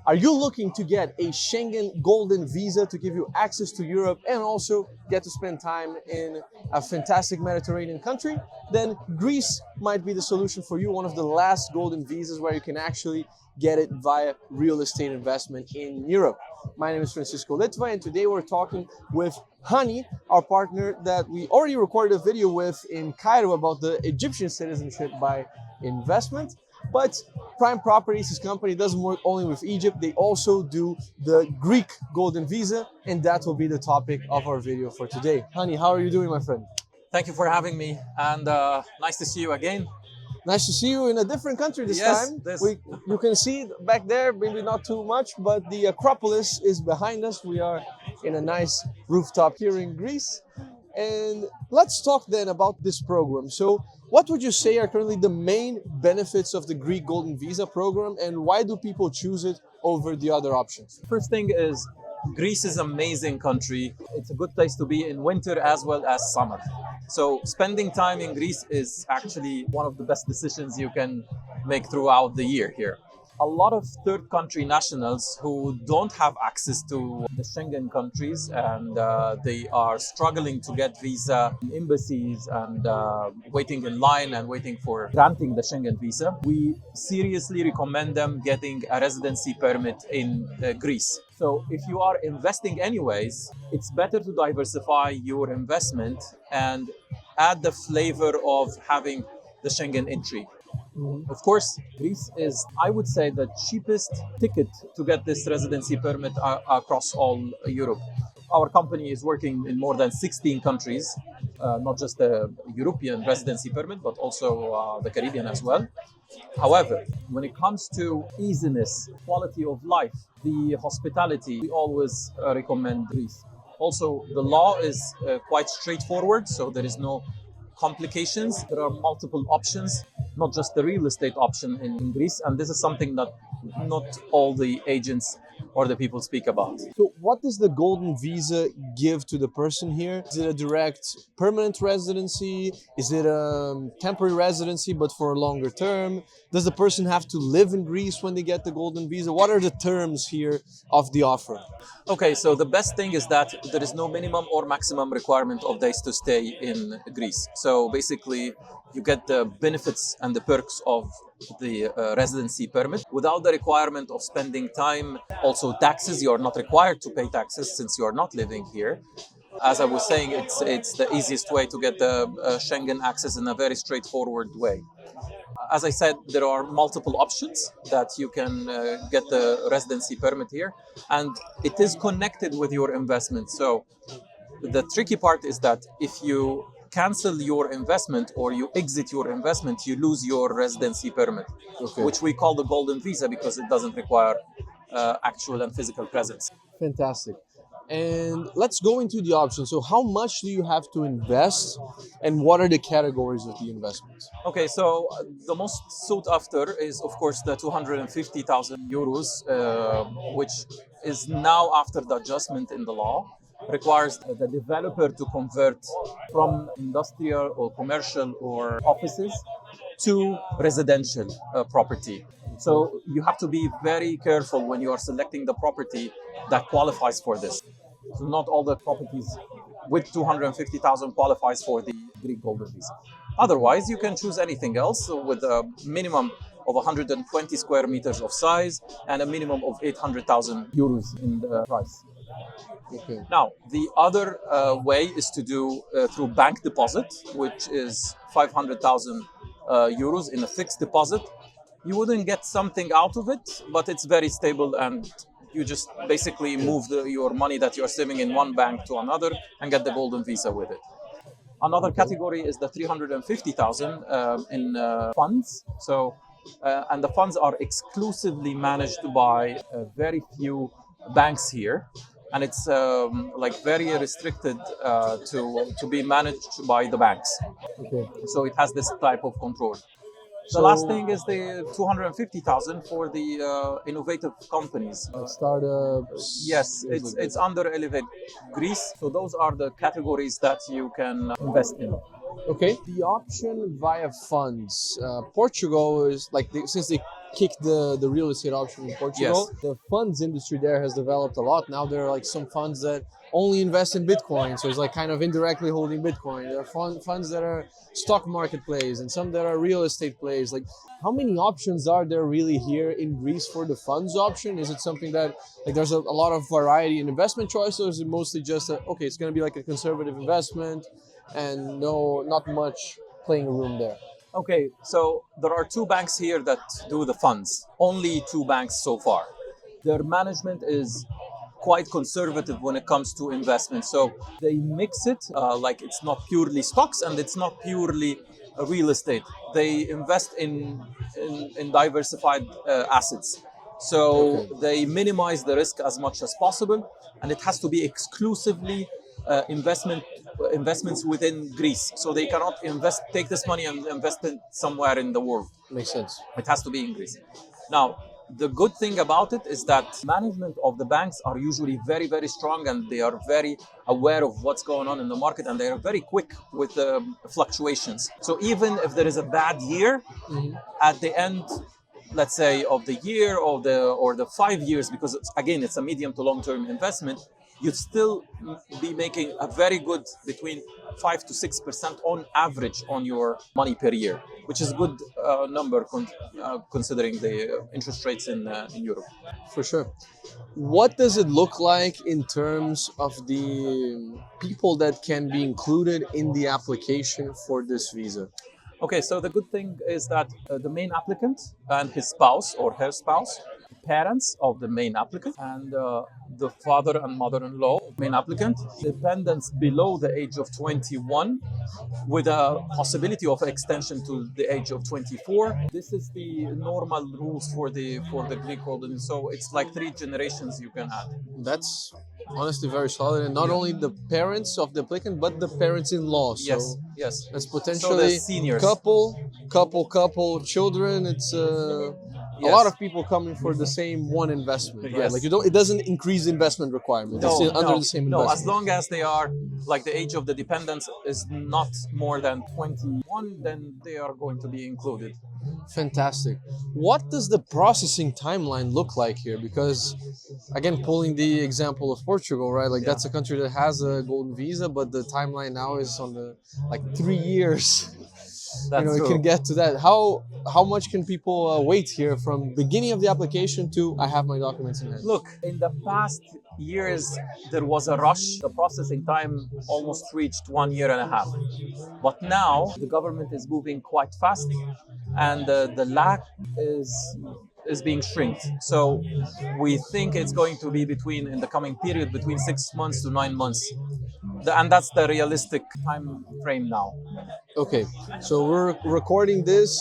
Are you looking to get a Schengen golden visa to give you access to Europe and also get to spend time in a fantastic Mediterranean country? Then Greece might be the solution for you, one of the last golden visas where you can actually get it via real estate investment in Europe. My name is Francisco Litva, and today we're talking with Hany, our partner that we already recorded a video with in Cairo about the Egyptian citizenship by investment. But Prime Properties, his company, doesn't work only with Egypt. They also do the Greek golden visa, and that will be the topic of our video for today. Hany, how are you doing, my friend? Thank you for having me, and nice to see you again. Nice to see you in a different country this Yes, time. this- You can see back there, maybe not too much, but the Acropolis is behind us. We are in a nice rooftop here in Greece. And let's talk then about this program. So what would you say are currently the main benefits of the Greek Golden Visa program, and why do people choose it over the other options? First thing is, Greece is an amazing country. It's a good place to be in winter as well as summer. So spending time in Greece is actually one of the best decisions you can make throughout the year here. A lot of third country nationals who don't have access to the Schengen countries, and they are struggling to get visa in embassies and waiting in line and waiting for granting the Schengen visa. We seriously recommend them getting a residency permit in Greece. So if you are investing anyways, it's better to diversify your investment and add the flavor of having the Schengen entry. Of course, Greece is, I would say, the cheapest ticket to get this residency permit across all Europe. Our company is working in more than 16 countries, not just the European residency permit, but also the Caribbean as well. However, when it comes to easiness, quality of life, the hospitality, we always recommend Greece. Also, the law is quite straightforward, so there is no complications. There are multiple options, not just the real estate option in Greece, and this is something that not all the agents or the people speak about. So what does the golden visa give to the person here? Is it a direct permanent residency? Is it a temporary residency but for a longer term? Does the person have to live in Greece when they get the golden visa? What are the terms here of the offer? Okay, so the best thing is that there is no minimum or maximum requirement of days to stay in Greece. So basically, you get the benefits and the perks of the residency permit without the requirement of spending time. Also taxes, you are not required to pay taxes since you are not living here. As I was saying, it's the easiest way to get the Schengen access in a very straightforward way. As I said, there are multiple options that you can get the residency permit here, and it is connected with your investment. So the tricky part is that if you cancel your investment or you exit your investment, you lose your residency permit, which we call the golden visa because it doesn't require actual and physical presence. Fantastic. And let's go into the options. So how much do you have to invest, and what are the categories of the investments? Okay, so the most sought after is, of course, the 250,000 euros, which is now, after the adjustment in the law, requires the developer to convert from industrial or commercial or offices to residential property. So you have to be very careful when you are selecting the property that qualifies for this. So not all the properties with 250,000 qualifies for the Greek Golden Visa. Otherwise, you can choose anything else with a minimum of 120 square meters of size and a minimum of 800,000 euros in the price. Okay. Now, the other way is to do through bank deposit, which is 500,000 euros in a fixed deposit. You wouldn't get something out of it, but it's very stable, and you just basically move your money that you're saving in one bank to another and get the golden visa with it. Another category is the 350,000 in funds. So, and the funds are exclusively managed by very few banks here, and it's like very restricted to be managed by the banks. Okay. So it has this type of control. The last thing is the 250,000 for the innovative companies. Startups. Yes, it's under Elevate Greece. So those are the categories that you can invest in. Okay. The option via funds. Portugal is like since they kicked the real estate option in Portugal, Yes. the funds industry there has developed a lot. Now there are like some funds that only invest in Bitcoin, so it's like kind of indirectly holding Bitcoin. There are funds that are stock market plays and some that are real estate plays. Like, how many options are there really here in Greece for the funds option? Is it something that like there's a lot of variety in investment choices, or is it mostly just okay, it's going to be like a conservative investment and not much playing room there? Okay, so there are two banks here that do the funds. Only two banks so far. Their management is quite conservative when it comes to investment. So they mix it like it's not purely stocks and it's not purely real estate. They invest in diversified assets. So Okay. they minimize the risk as much as possible, and it has to be exclusively investments within Greece. So they cannot take this money and invest it somewhere in the world. Makes sense. It has to be in Greece. Now, the good thing about it is that management of the banks are usually very, very strong, and they are very aware of what's going on in the market, and they are very quick with the fluctuations. So even if there is a bad year, at the end, let's say, of the year or the 5 years, because it's a medium to long-term investment, you'd still be making a very good between 5 to 6% on average on your money per year, which is a good number considering the interest rates in Europe. For sure. What does it look like in terms of the people that can be included in the application for this visa? Okay, so the good thing is that the main applicant and his spouse or her spouse, parents of the main applicant, and the father and mother-in-law of main applicant, dependents below the age of 21, with a possibility of extension to the age of 24. This is the normal rules for the Greek golden. So it's like 3 generations you can add. That's honestly very solid, and not only the parents of the applicant, but the parents-in-law. So Yes. that's So potentially the seniors. couple, children. It's a lot of people coming for the same one investment, right? Yes. Like it doesn't increase the investment requirement. It's under the same investment. No, as long as they are like the age of the dependents is not more than 21, then they are going to be included. Fantastic. What does the processing timeline look like here? Because again, pulling the example of Portugal, right? Like that's a country that has a golden visa, but the timeline now is on the 3 years. That's it true. can get to that. How much can people wait here from beginning of the application to I have my documents in hand? Look, in the past years, there was a rush. The processing time almost reached 1 year and a half. But now the government is moving quite fast, and the lag is being shrinked. So we think it's going to be in the coming period between 6 months to 9 months. And that's the realistic time frame now. Okay, so we're recording this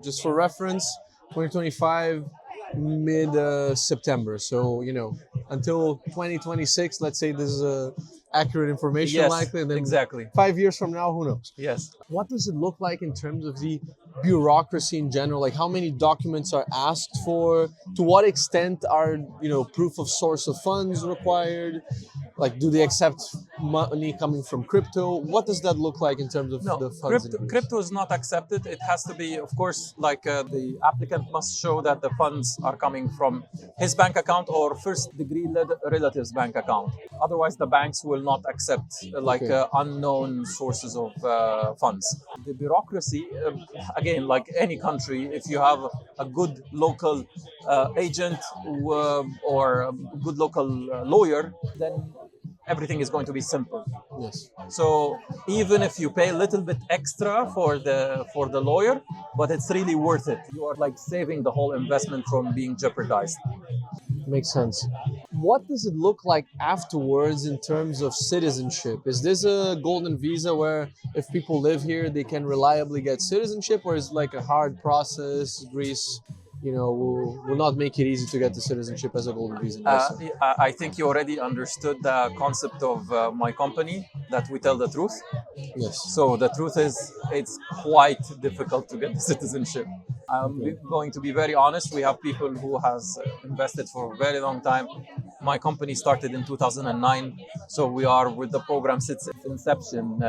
just for reference, 2025 mid-September. So, until 2026, let's say this is accurate information likely. And then exactly. 5 years from now, who knows? Yes. What does it look like in terms of the bureaucracy in general? Like how many documents are asked for? To what extent are, proof of source of funds required? Like, do they accept money coming from crypto? What does that look like in terms of the funds? Crypto is not accepted. It has to be, of course, the applicant must show that the funds are coming from his bank account or first-degree relatives' bank account. Otherwise, the banks will not accept unknown sources of funds. The bureaucracy, again, like any country, if you have a good local agent or a good local lawyer, then everything is going to be simple. Yes. So even if you pay a little bit extra for the lawyer, but it's really worth it. You are like saving the whole investment from being jeopardized. Makes sense. What does it look like afterwards in terms of citizenship? Is this a golden visa where if people live here, they can reliably get citizenship, or is it like a hard process? Greece, will not make it easy to get the citizenship as a golden visa. I think you already understood the concept of my company, that we tell the truth. Yes. So the truth is, it's quite difficult to get the citizenship. I'm going to be very honest. We have people who has invested for a very long time. My company started in 2009, so we are with the program since its inception,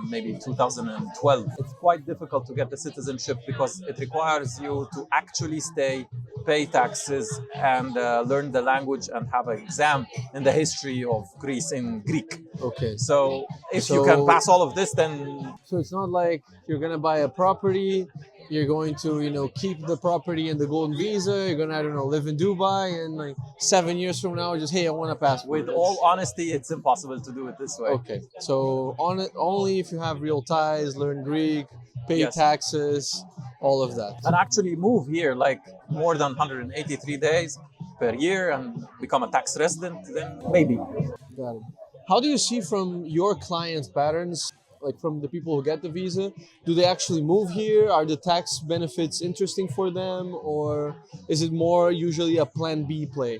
maybe 2012. It's quite difficult to get the citizenship because it requires you to actually stay, pay taxes, and learn the language and have an exam in the history of Greece in Greek. Okay. So if you can pass all of this, then So it's not like you're gonna buy a property, you're going to, keep the property in the golden visa, you're gonna, I don't know, live in Dubai, and like 7 years from now, just, hey, I want a passport. with all honesty, it's impossible to do it this way. Okay. So on it, only if you have real ties, learn Greek, pay Yes. taxes, all of that. And actually move here like more than 183 days per year and become a tax resident, then maybe. Got it. How do you see from your clients' patterns, like from the people who get the visa? Do they actually move here? Are the tax benefits interesting for them? Or is it more usually a plan B play?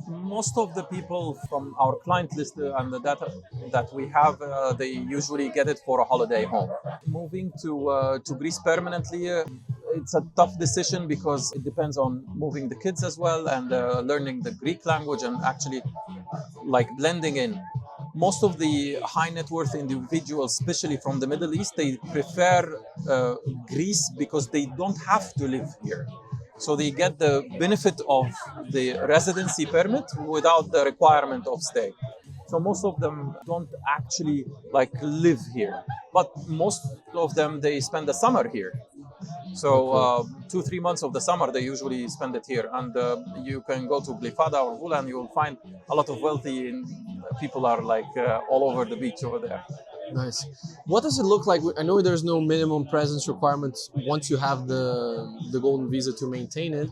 Most of the people from our client list and the data that we have, they usually get it for a holiday home. Moving to Greece permanently, it's a tough decision because it depends on moving the kids as well and learning the Greek language and actually like blending in. Most of the high net worth individuals, especially from the Middle East, they prefer Greece because they don't have to live here. So they get the benefit of the residency permit without the requirement of stay. So most of them don't actually like live here, but most of them, they spend the summer here. So 2-3 months of the summer, they usually spend it here. And you can go to Glifada or Vula and you will find a lot of wealthy people are like all over the beach over there. Nice. What does it look like? I know there's no minimum presence requirements once you have the golden visa to maintain it.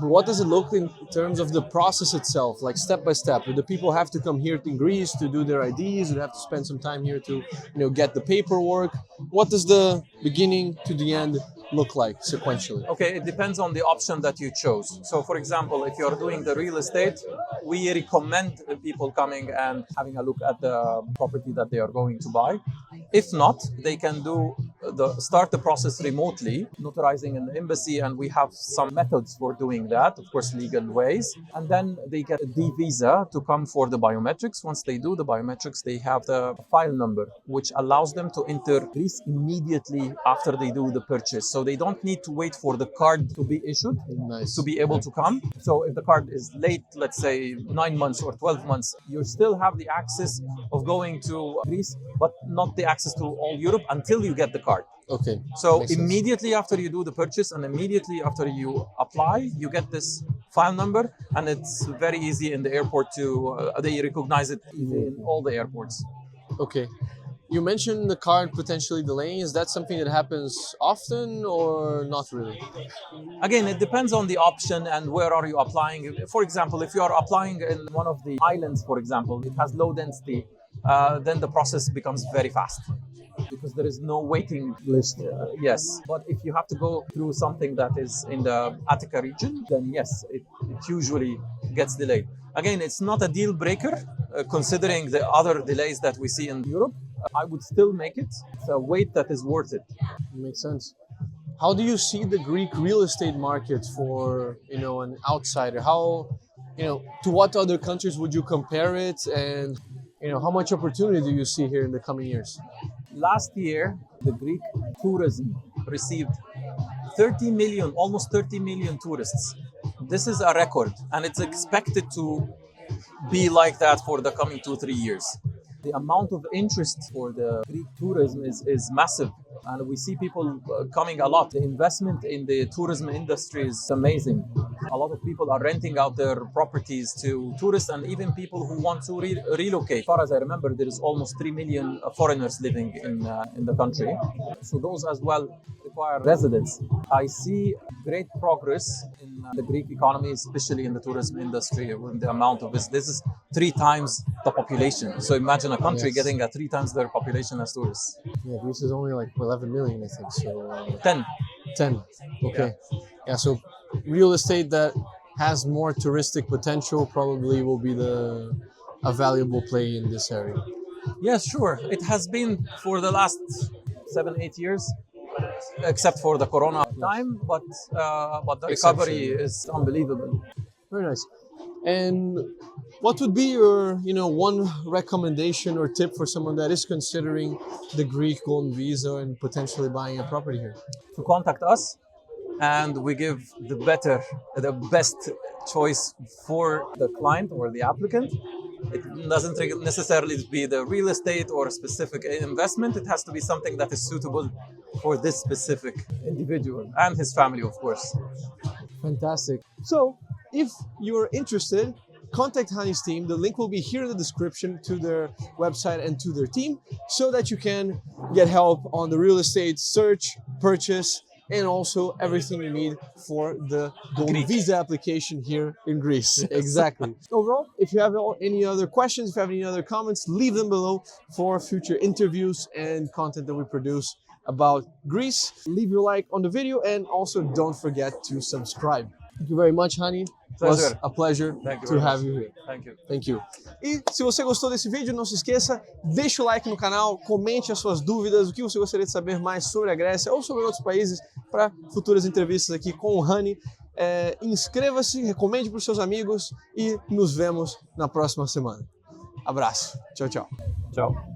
But what does it look in terms of the process itself, like step by step? Do the people have to come here in Greece to do their IDs? Do they have to spend some time here to, get the paperwork? What does the beginning to the end look like sequentially? Okay, it depends on the option that you chose. So, for example, if you're doing the real estate, we recommend people coming and having a look at the property that they are going to buy. If not, they can start the process remotely, notarizing in the embassy, and we have some methods for doing that, of course, legal ways. And then they get a D visa to come for the biometrics. Once they do the biometrics, they have the file number, which allows them to enter Greece immediately after they do the purchase. So they don't need to wait for the card to be issued to be able to come. So if the card is late, let's say 9 months or 12 months, you still have the access of going to Greece, but not the access to all Europe until you get the card. Okay. So immediately after you do the purchase and immediately after you apply, you get this file number, and it's very easy in the airport to, they recognize it in all the airports. Okay. You mentioned the card potentially delaying. Is that something that happens often or not really? Again, it depends on the option and where are you applying. For example, if you are applying in one of the islands, for example, it has low density, then the process becomes very fast because there is no waiting list. Yes, but if you have to go through something that is in the Attica region, then yes, it usually gets delayed. Again, it's not a deal breaker considering the other delays that we see in Europe. I would still make it. It's a wait that is worth it. Makes sense. How do you see the Greek real estate market for, an outsider? How, to what other countries would you compare it? And, how much opportunity do you see here in the coming years? Last year, the Greek tourism received almost 30 million tourists. This is a record, and it's expected to be like that for the coming 2-3 years. The amount of interest for the Greek tourism is massive, and we see people coming a lot. The investment in the tourism industry is amazing. A lot of people are renting out their properties to tourists and even people who want to relocate. As far as I remember, there is almost 3 million foreigners living in the country. So those as well require residence. I see great progress in the Greek economy, especially in the tourism industry, with the amount of this. This is 3 times the population. So imagine a country getting 3 times their population as tourists. Yeah, Greece is only like 11 million, I think. So 10. 10. Okay. Yeah, so real estate that has more touristic potential probably will be a valuable play in this area. Yes, sure. It has been for the last 7-8 years, except for the corona. time, but the Exception. recovery is unbelievable. Very nice. And what would be your, one recommendation or tip for someone that is considering the Greek golden visa and potentially buying a property here? To contact us, and we give the best choice for the client or the applicant. It doesn't necessarily be the real estate or a specific investment. It has to be something that is suitable for this specific individual and his family, of course. Fantastic. So, if you're interested, contact Hany's team. The link will be here in the description to their website and to their team so that you can get help on the real estate search, purchase, and also everything you need for the golden visa application here in Greece. Exactly. Overall, if you have any other questions, if you have any other comments, leave them below for future interviews and content that we produce about Greece. Leave your like on the video and also don't forget to subscribe. Thank you very much, Hany. It was a pleasure to have you here. Thank you. Thank you. E se você gostou desse vídeo, não se esqueça, deixa o like no canal, comente as suas dúvidas, o que você gostaria de saber mais sobre a Grécia ou sobre outros países para futuras entrevistas aqui com o Hany. Inscreva-se, recomende para os seus amigos e nos vemos na próxima semana. Abraço. Tchau, tchau. Tchau.